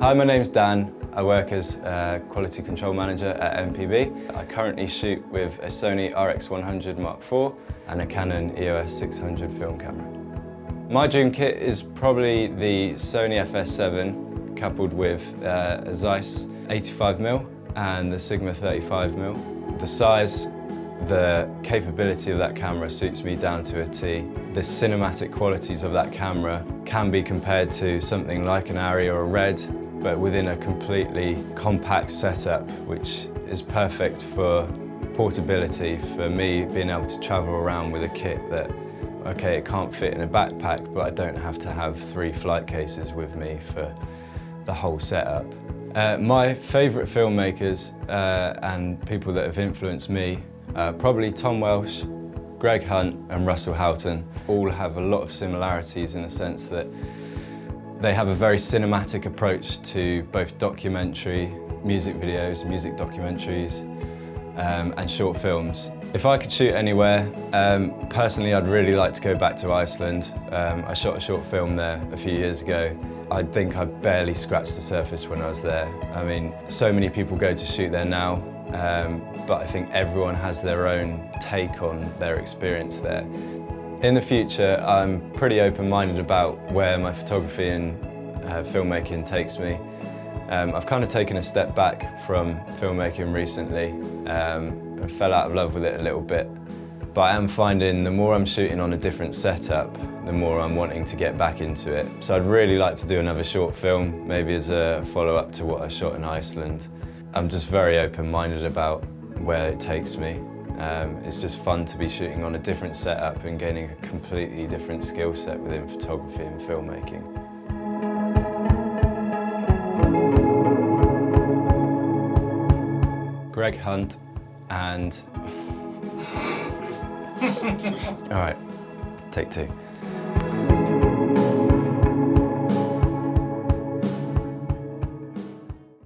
Hi, my name's Dan. I work as a quality control manager at MPB. I currently shoot with a Sony RX100 Mark IV and a Canon EOS 600 film camera. My dream kit is probably the Sony FS7 coupled with a Zeiss 85mm and the Sigma 35mm. The size, the capability of that camera suits me down to a T. The cinematic qualities of that camera can be compared to something like an Arri or a Red, but within a completely compact setup, which is perfect for portability, for me being able to travel around with a kit that, okay, it can't fit in a backpack, but I don't have to have 3 flight cases with me for the whole setup. My favourite filmmakers and people that have influenced me, probably Tom Welsh, Greg Hunt and Russel Halton, all have a lot of similarities in the sense that they have a very cinematic approach to both documentary, music videos, music documentaries, and short films. If I could shoot anywhere, personally I'd really like to go back to Iceland. I shot a short film there a few years ago. I think I barely scratched the surface when I was there. I mean, so many people go to shoot there now, but I think everyone has their own take on their experience there. In the future, I'm pretty open-minded about where my photography and filmmaking takes me. I've kind of taken a step back from filmmaking recently. I fell out of love with it a little bit. But I am finding the more I'm shooting on a different setup, the more I'm wanting to get back into it. So I'd really like to do another short film, maybe as a follow-up to what I shot in Iceland. I'm just very open-minded about where it takes me. It's just fun to be shooting on a different setup and gaining a completely different skill set within photography and filmmaking. Greg Hunt and... All right, take 2.